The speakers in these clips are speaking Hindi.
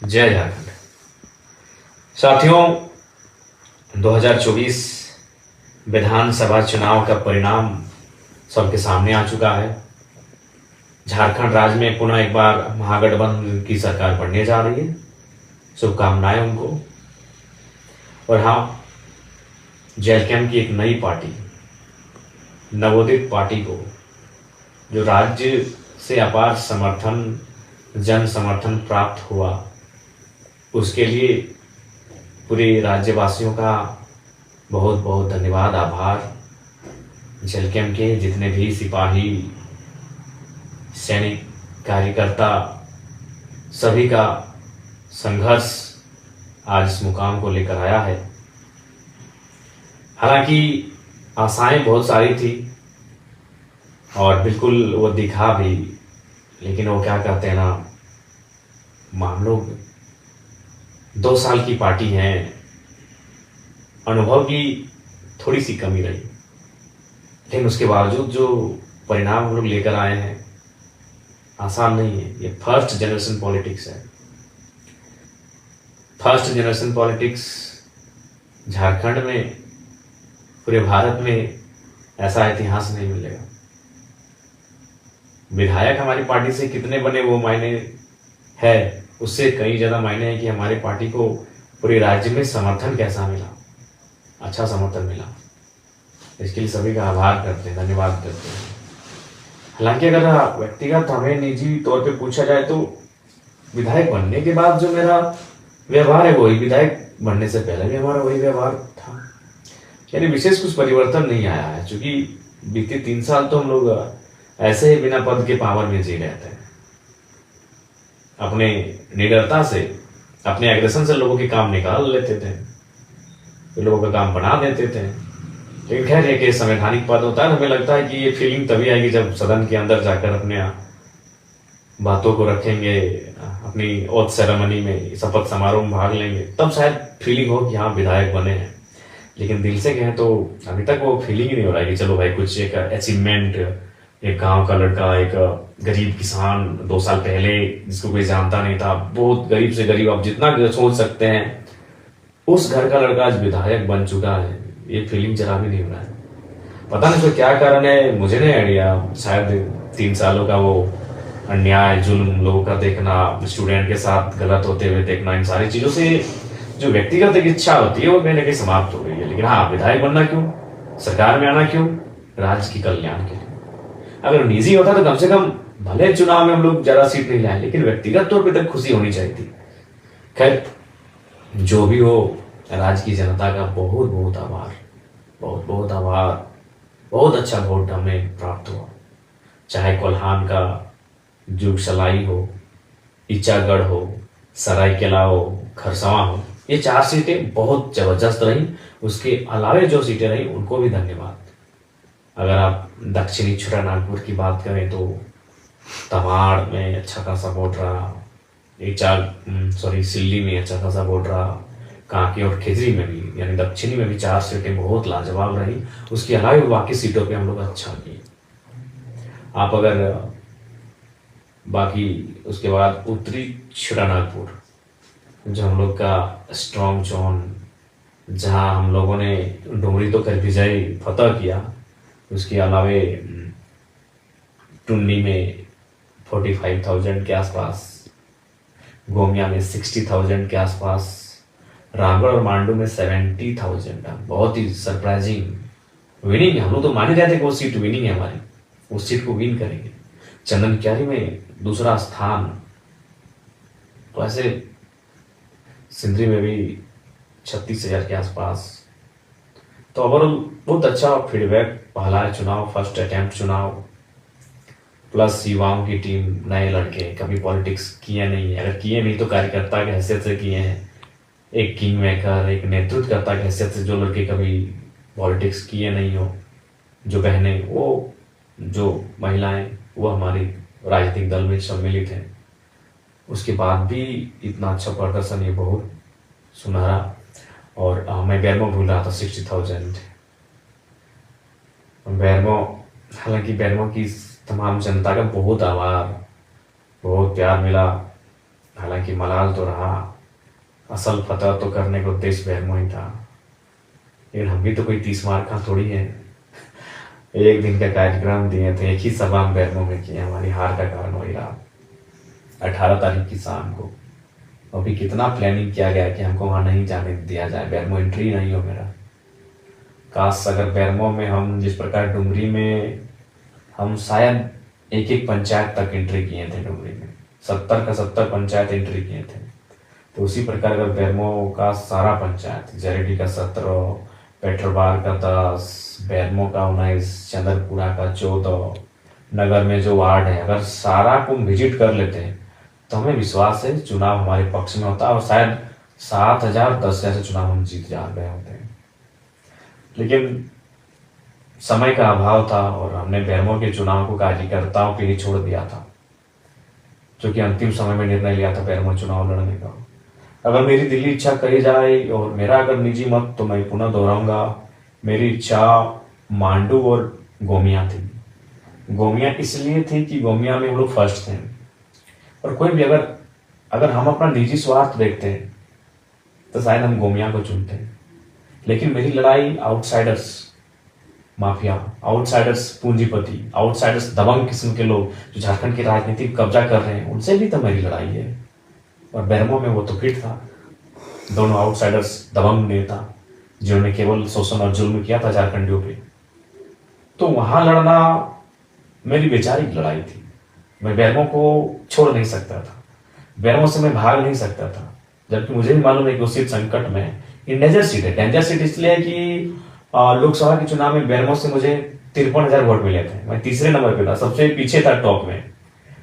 जय झारखंड। साथियों, 2024 विधानसभा चुनाव का परिणाम सबके सामने आ चुका है। झारखंड राज्य में पुनः एक बार महागठबंधन की सरकार बनने जा रही है। शुभकामनाएं उनको। और हाँ, जैलकैम की एक नई पार्टी, नवोदित पार्टी को जो राज्य से अपार समर्थन, जन समर्थन प्राप्त हुआ, उसके लिए पूरे राज्यवासियों का बहुत बहुत धन्यवाद, आभार। जैलकैम के जितने भी सिपाही, सैनिक, कार्यकर्ता, सभी का संघर्ष आज इस मुकाम को लेकर आया है। हालांकि आशाएं बहुत सारी थी और बिल्कुल वो दिखा भी, लेकिन वो क्या कहते हैं ना, हम लोग 2 साल की पार्टी हैं, अनुभव की थोड़ी सी कमी रही, लेकिन उसके बावजूद जो परिणाम हम लोग लेकर आए हैं आसान नहीं है। ये फर्स्ट जनरेशन पॉलिटिक्स है। फर्स्ट जनरेशन पॉलिटिक्स झारखंड में, पूरे भारत में ऐसा इतिहास नहीं मिलेगा। विधायक हमारी पार्टी से कितने बने वो मायने है, उससे कई ज़्यादा मायने हैं कि हमारी पार्टी को पूरे राज्य में समर्थन कैसा मिला, अच्छा समर्थन मिला। इसके लिए सभी का आभार करते हैं, धन्यवाद करते हैं। हालांकि अगर व्यक्तिगत हमें निजी तौर पे पूछा जाए तो विधायक बनने के बाद जो मेरा व्यवहार है वही विधायक बनने से पहले भी हमारा वही व्यवहार था। यानी विशेष कुछ परिवर्तन नहीं आया है, क्योंकि बीते 3 साल तो हम लोग ऐसे ही बिना पद के पावर में जी रहे थे। अपने निडरता से, अपने एग्रेशन से लोगों के काम निकाल लेते थे, तो लोगों का काम बना देते थे। लेकिन खैर, एक संवैधानिक पद होता है, हमें लगता है कि ये फीलिंग तभी आएगी जब सदन के अंदर जाकर अपने बातों को रखेंगे, अपनी ओथ सेरेमनी में, शपथ समारोह में भाग लेंगे, तब शायद फीलिंग हो कि हाँ विधायक बने हैं। लेकिन दिल से कहें तो अभी तक वो फीलिंग ही नहीं हो रहा है कि चलो भाई कुछ एक अचीवमेंट, एक गांव का लड़का, एक गरीब किसान 2 साल पहले जिसको कोई जानता नहीं था, बहुत गरीब से गरीब, आप जितना सोच सकते हैं, उस घर का लड़का आज विधायक बन चुका है। ये फीलिंग जरा भी नहीं हो रहा है। पता नहीं तो क्या कारण है, मुझे नहीं आइडिया। शायद 3 सालों का वो अन्याय, जुल्म लोगों का देखना, स्टूडेंट के साथ गलत होते हुए देखना, इन सारी चीजों से जो व्यक्तिगत एक इच्छा होती है वो कहीं ना कहीं समाप्त हो गई है। लेकिन हाँ, विधायक बनना क्यों, सरकार में आना क्यों, राज्य की कल्याण के लिए। अगर निजी होता तो कम से कम भले चुनाव में हम लोग ज्यादा सीट नहीं लाए, लेकिन व्यक्तिगत तौर पर तक खुशी होनी चाहिए थी। खैर, जो भी हो, राज्य की जनता का बहुत बहुत आभार, बहुत बहुत आभार। बहुत अच्छा वोट हमें प्राप्त हुआ। चाहे कोल्हान का जुगसलाई हो, इचागढ़ हो, सरायकेला हो, खरसवां हो, ये 4 सीटें बहुत जबरदस्त रही। उसके अलावे जो सीटें रही उनको भी धन्यवाद। अगर आप दक्षिणी छोटानागपुर की बात करें तो तमाड़ में अच्छा खासा वोट रहा, सिल्ली में अच्छा खासा वोट रहा, कांके और खिजरी में भी, यानी दक्षिणी में भी 4 सीटें बहुत लाजवाब रही। उसके अलावा बाकी सीटों पे हम लोग अच्छा किए। आप अगर बाकी उसके बाद उत्तरी छोटानागपुर, जो हम लोग का स्ट्रॉन्ग जोन, जहां हम लोगों ने डुमरी तो कर विजय फतह किया, उसके अलावे टुन्नी में 45,000 के आसपास, गोमिया में 60,000 के आसपास, रामगढ़ और मांडू में 70,000। बहुत ही सरप्राइजिंग विनिंग है। हम लोग तो मान ही रहे थे कि वो सीट विनिंग है हमारी, उस सीट को विन करेंगे। चंदन क्यारी में 2रा स्थान, तो ऐसे सिंदरी में भी 36,000 के आसपास। तो ओवरऑल बहुत अच्छा फीडबैक। पहला चुनाव, फर्स्ट अटेम्प्ट चुनाव, प्लस युवाओं की टीम, नए लड़के, कभी पॉलिटिक्स किए नहीं, अगर किए नहीं तो कार्यकर्ता की हैसियत से किए हैं। एक किंग मेकर, एक नेतृत्वकर्ता की हैसियत से, जो लड़के कभी पॉलिटिक्स किए नहीं हो, जो बहनें, वो जो महिलाएं, वो हमारी राजनीतिक दल में सम्मिलित हैं। उसके बाद भी इतना अच्छा प्रदर्शन, ये बहुत सुनहरा। और मैं बैरमो भूल रहा था, 60,000 बैरमो। हालांकि बैरमो की तमाम जनता का बहुत आभार, बहुत प्यार मिला। हालांकि मलाल तो रहा, असल फतह तो करने का उद्देश्य बेरमो ही था। लेकिन हम भी तो कोई 30 मार का थोड़ी है। एक दिन का कार्यक्रम दिए थे, एक ही सभा हम बेरमो में किए, हमारी हार का कारण वही रहा। 18 तारीख की शाम को अभी कितना प्लानिंग किया गया कि हमको वहां नहीं जाने दिया जाए, बेरमो एंट्री नहीं हो मेरा। काश अगर बेरमो में हम जिस प्रकार डुमरी में हम शायद एक एक पंचायत तक एंट्री किए थे, डुमरी में 70 का 70 पंचायत एंट्री किए थे, तो उसी प्रकार अगर बेरमो का सारा पंचायत, जरेडी का 17, पेट्रोबार का 10, बेरमो का 19, चंद्रपुरा का 14, नगर में जो वार्ड है, अगर सारा को विजिट कर लेते हैं तो हमें विश्वास है चुनाव हमारे पक्ष में होता और शायद 7,000 10,000 से चुनाव हम जीत जा गए होते हैं। लेकिन समय का अभाव था और हमने बेरमो के चुनाव को कार्यकर्ताओं पे ही छोड़ दिया था, जो कि अंतिम समय में निर्णय लिया था बेरमो चुनाव लड़ने का। अगर मेरी दिली इच्छा कही जाए और मेरा अगर निजी मत, तो मैं पुनः दोहराऊंगा, मेरी इच्छा मांडू और गोमिया थी। गोमिया इसलिए थी कि गोमिया में हम लोग फर्स्ट थे, और कोई भी अगर हम अपना निजी स्वार्थ देखते हैं तो शायद हम गोमिया को चुनते हैं। लेकिन मेरी लड़ाई आउटसाइडर्स माफिया, आउटसाइडर्स पूंजीपति, आउटसाइडर्स दबंग किस्म के लोग जो झारखंड की राजनीति कब्जा कर रहे हैं, उनसे भी तो मेरी लड़ाई है। और बेरमो में वो तो फिट था, दोनों आउटसाइडर्स दबंग नेता जिन्होंने केवल शोषण और जुल्म किया था झारखंडियों पे, तो वहां लड़ना मेरी वैचारिक लड़ाई थी। मैं बेरमो को छोड़ नहीं सकता था, बेरमो से मैं भाग नहीं सकता था, जबकि मुझे भी मालूम है कि उस सीट संकट में डेंजर सीट है। डेंजर सीट इसलिए है कि लोकसभा के चुनाव में बेरमो से मुझे 53,000 वोट मिले थे। मैं तीसरे नंबर पे था, सबसे पीछे था टॉप में।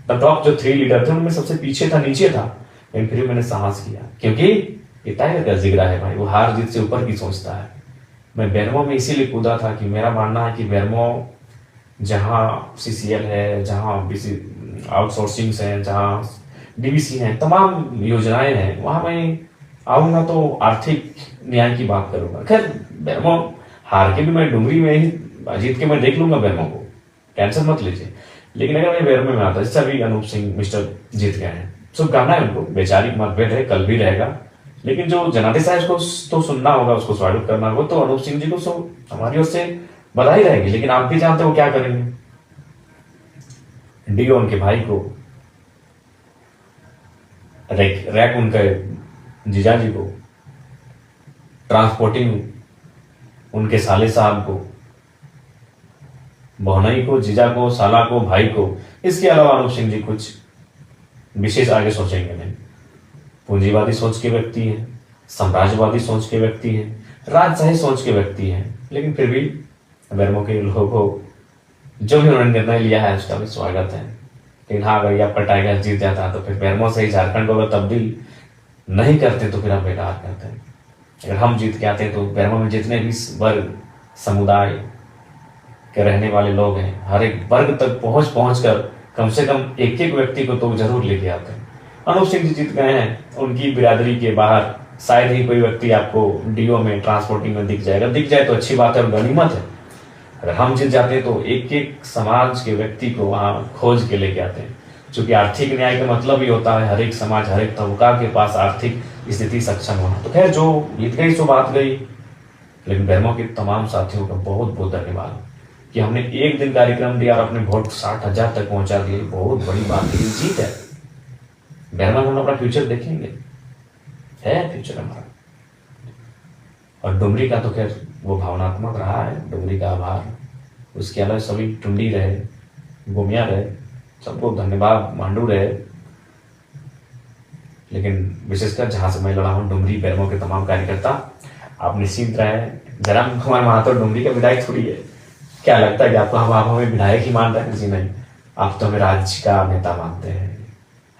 द टॉप जो 3 लीडर थे उनमें सबसे पीछे था, नीचे था। लेकिन फिर मैंने साहस किया, क्योंकि ये टाइगर का जिगरा है भाई, वो हार जीत से ऊपर की सोचता है। मैं बेरमो में इसीलिए कूदा था कि मेरा मानना है कि बेरमो जहाँ CCL है, जहाँ आउटसोर्सिंग है, जहाँ DBC है, तमाम योजनाएं हैं, वहां मैं आऊंगा तो आर्थिक न्याय की बात करूंगा। खैर बेरमो हार के भी मैं डुमरी में ही जीत के मैं देख लूंगा बेरमो को, टेंशन मत लीजिए। लेकिन अगर मैं बेरमो में आता, जैसे अभी अनूप सिंह मिस्टर जीत गए हैं, शुभकामना है उनको, वैचारिक मतभेद है, कल भी रहेगा, लेकिन जो जनादेश है उसको तो सुनना होगा, उसको स्वागत करना होगा। तो अनूप सिंह जी को हमारी ओर से बधाई रहेगी। लेकिन आप भी जानते हो क्या करेंगे, डीओ उनके भाई को, रैक उनके जीजाजी को, ट्रांसपोर्टिंग उनके साले साहब को, बहुनई को, जीजा को, साला को, भाई को। इसके अलावा अनूप सिंह जी कुछ विशेष आगे सोचेंगे नहीं। पूंजीवादी सोच के व्यक्ति हैं, साम्राज्यवादी सोच के व्यक्ति हैं, राजशाही सोच के व्यक्ति हैं, लेकिन फिर भी बेरमो के लोगों को जो भी उन्होंने निर्णय लिया है उसका भी स्वागत है। लेकिन हाँ, अगर आपका टाइगर जीत जाता तो फिर बेरमो से ही झारखंड को अगर तब्दील नहीं करते तो फिर हम बेकार करते हैं। अगर हम जीत के आते हैं तो बेरमो में जितने भी वर्ग समुदाय के रहने वाले लोग हैं, हर एक वर्ग तक पहुंच कर कम से कम एक एक व्यक्ति को तो जरूर लेके आते हैं। अनूप सिंह जी जीत गए हैं, उनकी बिरादरी के बाहर शायद ही कोई व्यक्ति आपको डीओ में, ट्रांसपोर्टिंग में दिख जाएगा। दिख जाए तो अच्छी बात है और गनीमत है। अगर हम जीत जाते हैं तो एक एक समाज के व्यक्ति को वहां खोज के लेके आते हैं, क्योंकि आर्थिक न्याय का मतलब ही होता है हर एक समाज, हर एक तबका के पास आर्थिक स्थिति सक्षम होना। तो खैर जो जीत गई सो बात गई। लेकिन बेरमो के तमाम साथियों का बहुत बहुत धन्यवाद कि हमने एक दिन कार्यक्रम दिया और अपने वोट 60,000 तक पहुंचा दिए। बहुत बड़ी बात है, जीत है। बेरमो में हम अपना फ्यूचर देखेंगे, है फ्यूचर हमारा। और डुमरी का तो खैर वो भावनात्मक रहा है, डुमरी का आभार। उसके अलावा सभी टुंडी रहे, गोमिया रहे, सबको धन्यवाद, मांडू रहे। लेकिन विशेषकर जहां से मैं लड़ा हूं, डुमरी बेरमो के तमाम कार्यकर्ता, आप निश्चिंत रहे। जयराम कुमार महातो डुमरी का विधायक थोड़ी है। क्या लगता है कि आपको हम आप हमें विधायक ही मान रहे हैं? जी नहीं, आप तो हमें राज्य का नेता मानते हैं।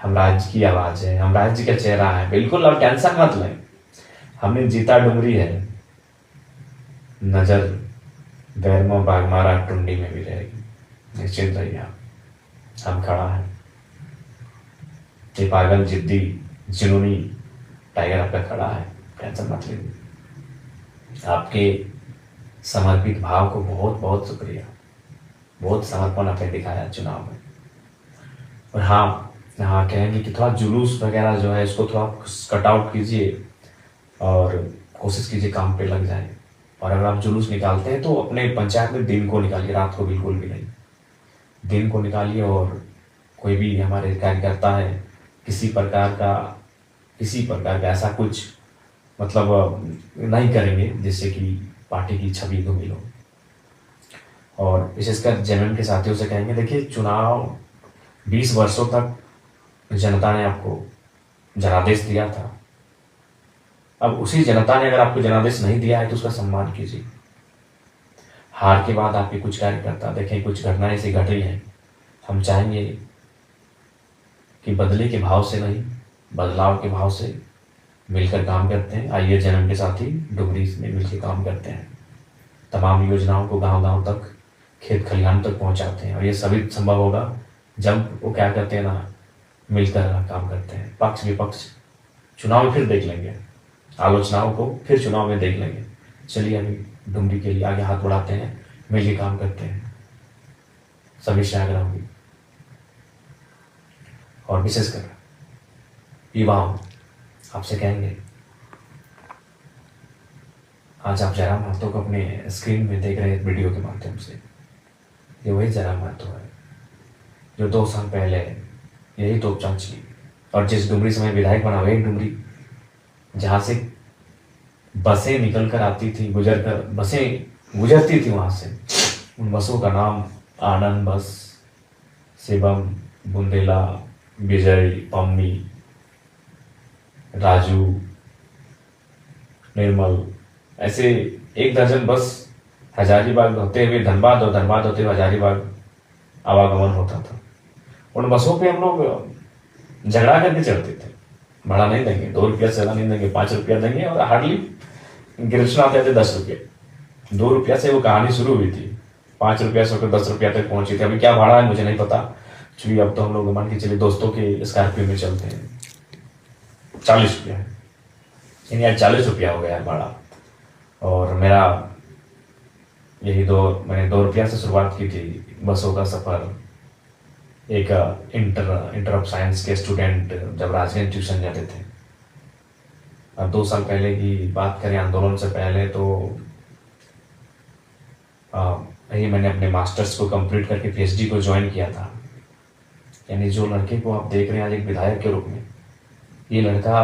हम राज्य की आवाज है, हम राज्य का चेहरा है। बिल्कुल आप टेंशन मत लें, हमने जीता डुमरी है, नजर बेरमो, बागमारा, टुंडी में भी रहेगी। निश्चिंत रहिए आप, हम खड़ा है। ये पागल, जिद्दी, जुनूनी टाइगर आपका खड़ा है, टेंशन मत लीजिए। आपके समर्पित भाव को बहुत बहुत शुक्रिया। बहुत समर्पण आपने दिखाया चुनाव में। और हाँ, हाँ, कहेंगे कि थोड़ा जुलूस वगैरह जो है इसको थोड़ा कट आउट कीजिए और कोशिश कीजिए काम पे लग जाए। और अगर आप जुलूस निकालते हैं तो अपने पंचायत में दिन को निकालिए, रात को बिल्कुल भी नहीं। दिन को निकालिए और कोई भी हमारे कार्यकर्ता है किसी प्रकार का ऐसा कुछ मतलब नहीं करेंगे जिससे कि पार्टी की छवि को मिलो। और विशेषकर जेएमएम के साथियों से कहेंगे, देखिए चुनाव 20 वर्षों तक जनता ने आपको जनादेश दिया था। अब उसी जनता ने अगर आपको जनादेश नहीं दिया है तो उसका सम्मान कीजिए। हार के बाद आपके कुछ कार्यकर्ता देखें, कुछ घटनाएं ऐसी घट रही हैं, हम चाहेंगे कि बदले के भाव से नहीं, बदलाव के भाव से मिलकर काम करते हैं। आइए जेएमएम के साथी डुमरी में मिलकर काम करते हैं, तमाम योजनाओं को गांव-गांव तक, खेत खलिहान तक पहुंचाते हैं। और ये सभी संभव होगा जब वो क्या करते हैं ना, मिलकर काम करते हैं। पक्ष विपक्ष चुनाव में फिर देख लेंगे, आलोचनाओं को फिर चुनाव में देख लेंगे। चलिए अभी डुमरी के लिए आगे हाथ बढ़ाते हैं, मिलकर काम करते हैं। सभी से आग्रह होगी और विशेषकर युवाओं आपसे कहेंगे, आज आप जयराम महतो को अपने स्क्रीन में देख रहे हैं वीडियो के माध्यम से। ये वही जयराम महतो है जो 2 साल पहले यही तोपचांच की और जिस डुमरी से मैं विधायक बना, वही डुमरी जहाँ से बसें निकल कर आती थी, बसें गुजरती थी वहाँ से। उन बसों का नाम आनंद बस, शिवम, बुंदेला, विजय, पम्मी, राजू, निर्मल, ऐसे 1 दर्जन बस हजारीबाग होते हुए धनबाद और धनबाद होते हुए हजारीबाग आवागमन होता था। उन बसों पे हम लोग झगड़ा करके चढ़ते थे, भाड़ा नहीं देंगे, 2 रुपया से ज़्यादा नहीं देंगे, 5 रुपया देंगे। और हार्डली गिरफ्तार आते थे 10 रुपये, 2 रुपया से वो कहानी शुरू हुई थी, 5 रुपया से होकर 10 रुपया तक पहुंची थी। अभी क्या भाड़ा है मुझे नहीं पता, क्योंकि अब तो हम लोग मान के चलिए दोस्तों के स्कॉर्पियो में चलते हैं। 40 रुपया है, यानी आज 40 रुपया हो गया है भाड़ा। और मेरा मैंने 2 रुपया से शुरुआत की थी बसों का सफ़र। एक इंटर ऑफ साइंस के स्टूडेंट जब राजगंज ट्यूशन जाते थे, अब 2 साल पहले की बात करें, आंदोलन से पहले, तो यही मैंने अपने मास्टर्स को कंप्लीट करके पीएचडी को ज्वाइन किया था। यानी जो लड़के को आप देख रहे हैं आज एक विधायक के रूप में, ये लड़का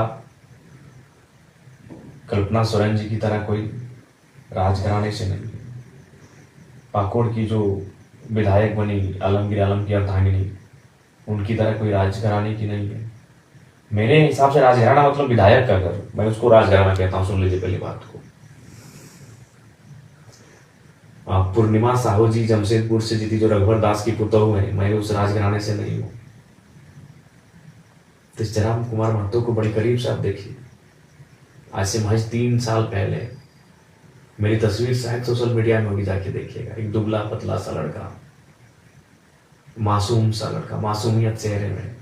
कल्पना सोरेन जी की तरह कोई राजघराने से नहीं, पाकोड़ की जो विधायक बनी आलमगीर आलम की अर्धांगिनी, उनकी तरह कोई राजघराने की नहीं है। मेरे हिसाब से राजघराना मतलब विधायक का घर, मैं उसको राजघराना कहता हूँ। सुन लीजिए पहली बात को। पूर्णिमा साहू जी जमशेदपुर से जीती, जो रघुवर दास की पुतोहू है, मैं उस राजघराने से नहीं हूँ। तो जयराम कुमार महतो को बड़ी करीब से आप देखिए। आज से महज 3 साल पहले मेरी तस्वीर शायद सोशल मीडिया में होगी, जाके देखिएगा। एक दुबला पतला सा लड़का, मासूम सा लड़का, मासूमियत चेहरे में,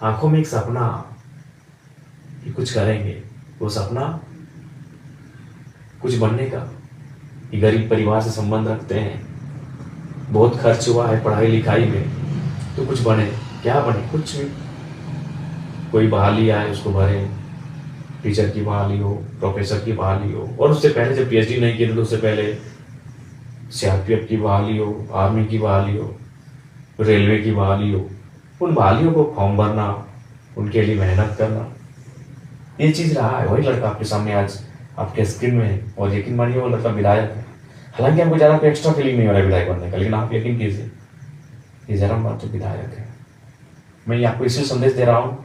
आंखों में एक सपना कि कुछ करेंगे। वो सपना कुछ बनने का। ये गरीब परिवार से संबंध रखते हैं, बहुत खर्च हुआ है पढ़ाई लिखाई में, तो कुछ बने। क्या बने? कुछ भी। कोई बहाली आए उसको भरे, टीचर की बहाली हो, प्रोफेसर की बहाली हो, और उससे पहले जब पीएचडी नहीं किए थे तो उससे पहले सीआरपीएफ की बहाली हो, आर्मी की बहाली हो, रेलवे की बहाली हो। उन बहालियों को फॉर्म भरना, उनके लिए मेहनत करना, ये चीज़ रहा है। वही लड़का आपके सामने आज आपके स्क्रीन में है, और यकीन मानिए वो लड़का विधायक है। हालांकि हमको ज़्यादा कोई एक्स्ट्रा फीलिंग नहीं हो रहा है विधायक बनने का, लेकिन आप यकीन कीजिए ये जयराम महतो विधायक है। मैं ये आपको इसलिए संदेश दे रहा हूँ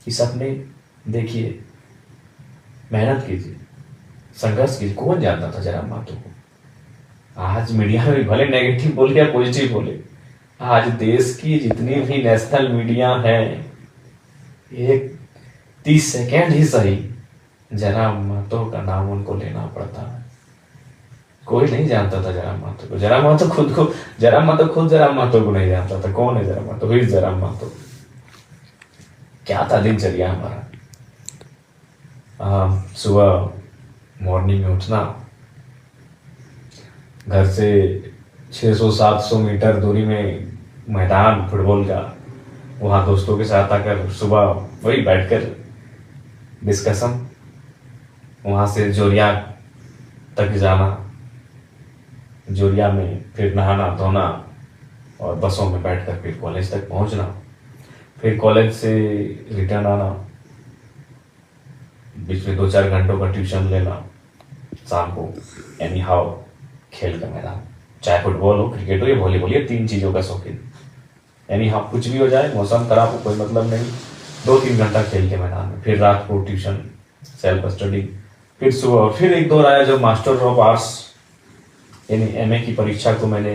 कि सपने देखिए, मेहनत कीजिए, संघर्ष कीजिए। कौन जानता था जयराम महतो को? आज मीडिया में भले नेगेटिव बोले या पॉजिटिव बोले, आज देश की जितनी भी नेशनल मीडिया है, एक 30 सेकेंड ही सही जयराम महतो का नाम उनको लेना पड़ता है। कोई नहीं जानता था जयराम महतो को। जयराम महतो खुद जयराम महतो को नहीं जानता था। कौन है जयराम महतो? हुई जयराम महतो। क्या था दिनचर्या हमारा? सुबह मॉर्निंग में उठना, घर से 600-700 मीटर दूरी में मैदान फुटबॉल का, वहाँ दोस्तों के साथ आकर सुबह वही बैठकर डिस्कशन, वहाँ से जोरिया तक जाना, जोरिया में फिर नहाना धोना और बसों में बैठकर फिर कॉलेज तक पहुँचना, फिर कॉलेज से रिटर्न आना, बीच में 2-4 घंटों का ट्यूशन लेना, शाम को एनी हाउ खेल का मैदान, चाहे फुटबॉल हो, क्रिकेट हो या वॉलीबॉल, ये 3 चीज़ों का शौकीन। यानी हाँ कुछ भी हो जाए, मौसम खराब हो कोई मतलब नहीं, 2-3 घंटा खेल के मैदान में, फिर रात को ट्यूशन, सेल्फ स्टडी, फिर सुबह फिर एक दौर आया जब मास्टर ऑफ आर्ट्स यानी एमए की परीक्षा को मैंने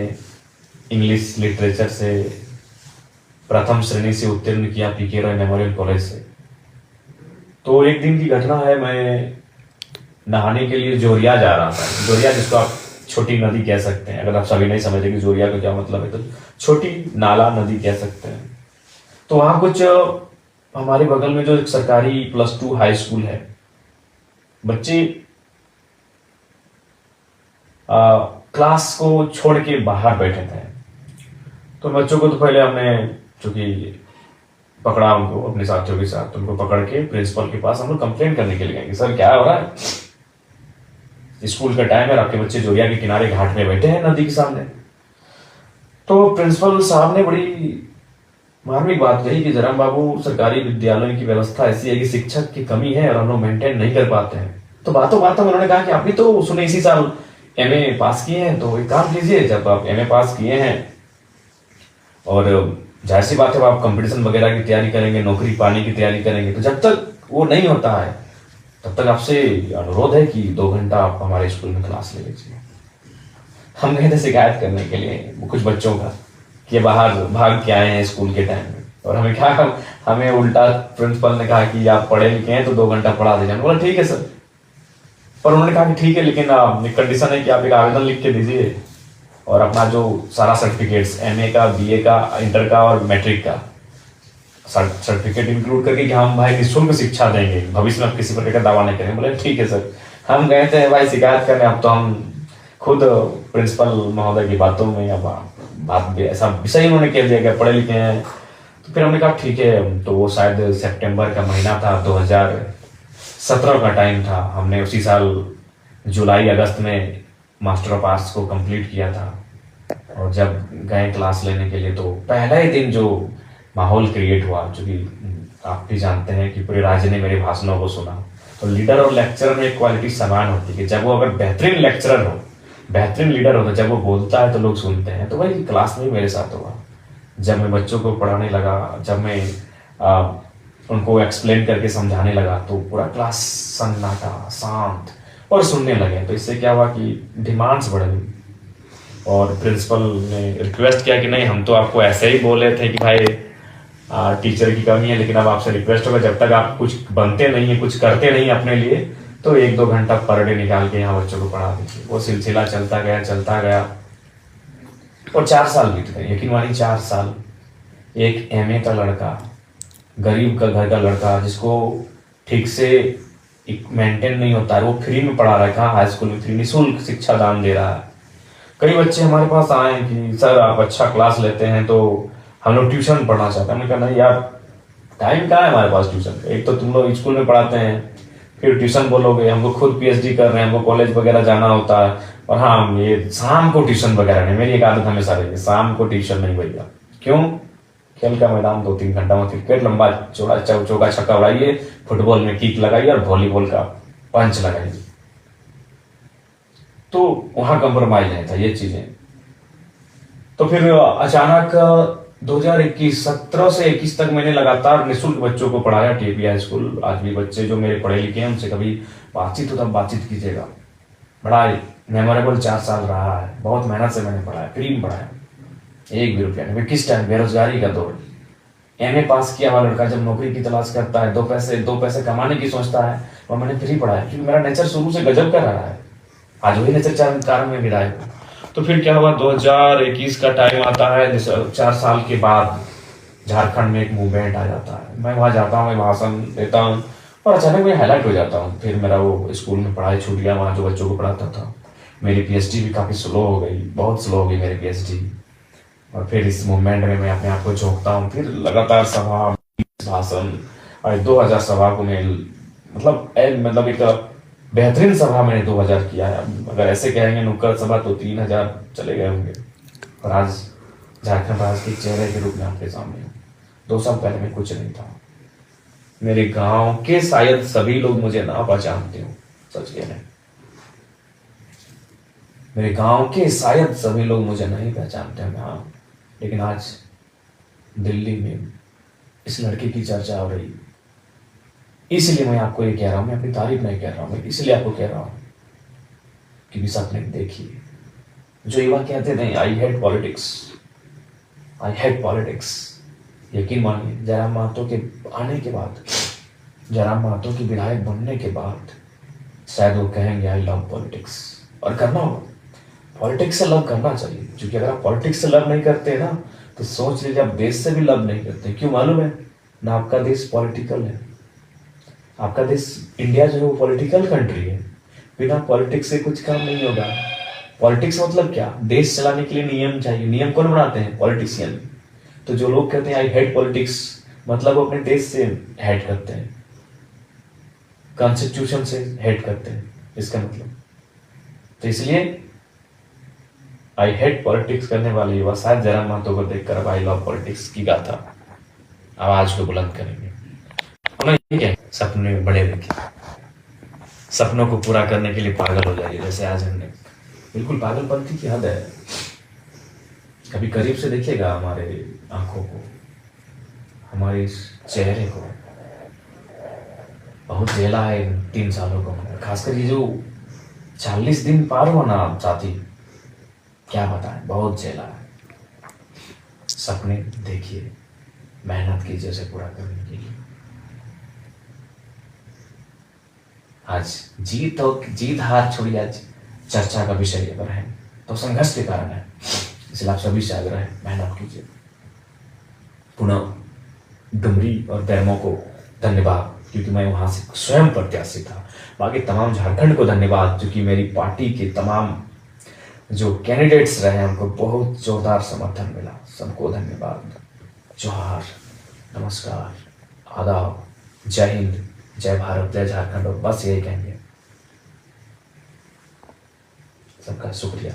इंग्लिश लिटरेचर से प्रथम श्रेणी से उत्तीर्ण किया पीके रॉय मेमोरियल कॉलेज से। तो एक दिन की घटना है, मैं नहाने के लिए जोरिया जा रहा था। जोरिया जिसको आप छोटी नदी कह सकते हैं, अगर आप सभी नहीं समझे कि जोरिया का क्या मतलब है, तो छोटी नाला नदी कह सकते हैं। तो वहाँ कुछ हमारे बगल में जो एक सरकारी +2 हाई स्कूल है, बच्चे क्लास को छोड़ के बाहर बैठे थे। तो बच्चों को तो पहले हमने चूंकि पकड़ा, उनको अपने साथियों के साथ उनको पकड़ के प्रिंसिपल के पास हम लोग कंप्लेन करने के लिए गए कि सर क्या हो रहा है, स्कूल का टाइम है, आपके बच्चे जोरिया के किनारे घाट में बैठे हैं नदी के सामने। तो प्रिंसिपल साहब ने बड़ी मार्मिक बात कही कि जराम बाबू, सरकारी विद्यालयों की व्यवस्था ऐसी है कि शिक्षक की कमी है और हम लोग मेंटेन नहीं कर पाते हैं। तो बातों बातों में उन्होंने कहा कि आप भी तो सुने इसी साल एमए पास किए हैं, तो एक काम कीजिए, जब आप एमए पास किए हैं और जाहिर सी बात है आप कंपटीशन वगैरह की तैयारी करेंगे, नौकरी पाने की तैयारी करेंगे, तो जब तक वो नहीं होता है तब तक आपसे अनुरोध है कि 2 घंटा आप हमारे स्कूल में क्लास ले लीजिए। हम गए थे शिकायत करने के लिए कुछ बच्चों का कि बाहर भाग के आए हैं स्कूल के टाइम में, और हमें क्या, हमें उल्टा प्रिंसिपल ने कहा कि आप पढ़े लिखे हैं तो 2 घंटा पढ़ा दीजिए। बोला ठीक है सर, पर उन्होंने कहा कि ठीक है, लेकिन कंडीशन है कि आप एक आवेदन लिख के दीजिए और अपना जो सारा सर्टिफिकेट्स एमए का, बीए का, इंटर का और मैट्रिक का सर्टिफिकेट इंक्लूड करके कि हम भाई निःशुल्क शिक्षा देंगे, भविष्य में आप किसी प्रकार का दावा नहीं करेंगे। बोले ठीक है सर। हम गए थे भाई शिकायत करने, अब तो हम खुद प्रिंसिपल महोदय की बातों में या बात भी ऐसा विषय उन्होंने कह दिया कि पढ़े लिखे हैं। तो फिर हमने कहा ठीक है, तो वो शायद सितंबर का महीना था, 2017 का टाइम था। हमने उसी साल जुलाई अगस्त में मास्टर ऑफ आर्ट्स को कंप्लीट किया था, और जब गए क्लास लेने के लिए तो पहला ही दिन जो माहौल क्रिएट हुआ, जो कि आप भी जानते हैं कि पूरे राज्य ने मेरे भाषणों को सुना। तो लीडर और लेक्चरर में एक क्वालिटी समान होती है कि जब वो अगर बेहतरीन लेक्चरर हो, बेहतरीन लीडर हो, तो जब वो बोलता है तो लोग सुनते हैं। तो वही क्लास में मेरे साथ हुआ। जब मैं बच्चों को पढ़ाने लगा, जब मैं उनको एक्सप्लेन करके समझाने लगा, तो पूरा क्लास सन्नाटा, शांत और सुनने लगे। तो इससे क्या हुआ कि डिमांड्स बढ़ गई, और प्रिंसिपल ने रिक्वेस्ट किया कि नहीं, हम तो आपको ऐसे ही बोल रहे थे कि भाई टीचर की कमी है, लेकिन अब आपसे रिक्वेस्ट होगा जब तक आप कुछ बनते नहीं है, कुछ करते नहीं अपने लिए, तो 1-2 घंटा पर डे निकाल के यहाँ बच्चों को पढ़ा दीजिए। वो सिलसिला चलता गया और 4 साल बीत गए। यकीन मानिए 4 साल। एक एमए का लड़का, गरीब का घर का लड़का, जिसको ठीक से मेंटेन नहीं होता है, वो फ्री में पढ़ा रहा है। कहाँ हाई स्कूल में फ्री, निःशुल्क शिक्षा दान दे रहा है। कई बच्चे हमारे पास आए कि सर आप अच्छा क्लास लेते हैं तो हम लोग ट्यूशन पढ़ना चाहते हैं। हमने कहा नहीं यार, टाइम कहाँ है हमारे पास ट्यूशन का। एक तो तुम लोग स्कूल में पढ़ाते हैं, फिर ट्यूशन बोलोगे, हमको खुद पीएचडी कर रहे हैं, हमको कॉलेज वगैरह जाना होता है, और हाँ ये शाम को ट्यूशन वगैरह नहीं। मेरी एक आदत हमेशा रही है, शाम को ट्यूशन नहीं भैया। क्यों? खेल का मैदान 2-3 घंटा में क्रिकेट लंबा चौका छक्का उड़ाइए, फुटबॉल में किक लगाइए और वॉलीबॉल का पंच लगाइए। तो वहां कंप्रोमाइज नहीं था ये चीजें। तो फिर अचानक 2021 17 से 21 तक मैंने लगातार निःशुल्क बच्चों को पढ़ाया टीपी हाई स्कूल। आज भी बच्चे जो मेरे पढ़े लिखे हैं उनसे कभी बातचीत हो तब बातचीत कीजिएगा। बड़ा मेमोरेबल 4 साल रहा है। बहुत मेहनत से मैंने पढ़ाया, फ्री में पढ़ाया, 1 भी रुपया नहीं। किस टाइम? बेरोजगारी का दौर। एमए पास किया हुआ लड़का जब नौकरी की तलाश करता है, 2 पैसे कमाने की सोचता है, और मैंने फ्री पढ़ाया क्योंकि मेरा नेचर शुरू से गजब कर रहा है। आज वही नेचर कारण में मिला है। तो फिर क्या हुआ, 2021 का टाइम आता है, 4 साल के बाद झारखंड में एक मूवमेंट आ जाता है। मैं वहां जाता हूँ, मैं भाषण देता हूँ, और अचानक मैं हाईलाइट हो जाता हूँ। फिर मेरा वो स्कूल में पढ़ाई छूट गया, वहाँ जो बच्चों को पढ़ाता था। मेरी पीएचडी भी काफ़ी स्लो हो गई, बहुत स्लो हो गई मेरी पीएचडी। और फिर इस मूवमेंट में मैं अपने आप को झोंकता हूँ, फिर लगातार सभा, भाषण, और 2000 सभा को मैं मतलब एक बेहतरीन सभा मैंने 2000 किया है। अगर ऐसे कहेंगे नुक्कड़ सभा तो 3000 चले गए होंगे। और आज झारखंड राज्य के चेहरे के रूप में आपके सामने हूँ। 2 साल पहले मैं कुछ नहीं था। मेरे गांव के शायद सभी लोग मुझे ना पहचानते हो, सच कह रहे। मेरे गांव के शायद सभी लोग मुझे नहीं पहचानते हैं, हाँ, लेकिन आज दिल्ली में इस लड़के की चर्चा हो रही, इसलिए मैं आपको ये कह रहा हूं। मैं अपनी तारीफ नहीं कह रहा हूं, मैं इसलिए आपको कह रहा हूं कि भी सपने देखिए। जो युवा कहते थे I hate politics, I hate politics, यकीन मानिए जयराम महतो के आने के बाद, जयराम महतो की विधायक बनने के बाद शायद वो कहेंगे आई लव पॉलिटिक्स। और करना होगा, पॉलिटिक्स से लव करना चाहिए, क्योंकि अगर आप पॉलिटिक्स से लव नहीं करते ना तो सोच लीजिए आप देश से भी लव नहीं करते। क्यों मालूम है ना, आपका देश पॉलिटिकल है। आपका देश इंडिया जो है वो पॉलिटिकल कंट्री है। बिना पॉलिटिक्स से कुछ काम नहीं होगा। पॉलिटिक्स मतलब क्या, देश चलाने के लिए नियम चाहिए। नियम कौन बनाते हैं, पॉलिटिशियन। तो जो लोग कहते हैं आई हेट पॉलिटिक्स, मतलब वो अपने देश से हेट करते हैं, कॉन्स्टिट्यूशन से हेट करते हैं, इसका मतलब। तो इसलिए आई हेट पॉलिटिक्स करने वाले युवा शायद जयराम महतो को देखकर अब आई लव पॉलिटिक्स की गाथा आवाज को बुलंद करेंगे। क्या सपने बड़े रखिए, सपनों को पूरा करने के लिए पागल हो जाइए, जैसे आज हमने। बिल्कुल पागलपंथी की हद है। कभी करीब से देखिएगा हमारे आंखों को, हमारे इस चेहरे को। बहुत झेला है इन 3 सालों को, खासकर ये जो 40 दिन पार हुआ ना साथी, क्या बताएं, बहुत झेला है। सपने देखिए, मेहनत कीजिए उसे पूरा करने के लिए। आज जीत हार छोड़िए, आज चर्चा का विषय अगर है तो संघर्ष के कारण है, इसलिए आप सभी से आग्रह है, मेहनत कीजिए। पुनः डुमरी और बैरमो को धन्यवाद, क्योंकि मैं वहां से स्वयं प्रत्याशी था। बाकी तमाम झारखंड को धन्यवाद, क्योंकि मेरी पार्टी के तमाम जो कैंडिडेट्स रहे उनको बहुत जोरदार समर्थन मिला। सबको धन्यवाद। जोहार, नमस्कार, आदाब, जय हिंद, जय भारत, जय झारखंड। और बस यही कहेंगे, सबका शुक्रिया।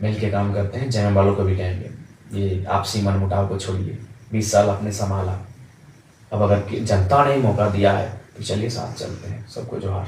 मिल के काम करते हैं। जय वालों को भी कहेंगे, ये आपसी मनमुटाव को छोड़िए। 20 साल आपने संभाला, अब अगर जनता ने मौका दिया है तो चलिए साथ चलते हैं। सबको जोहार।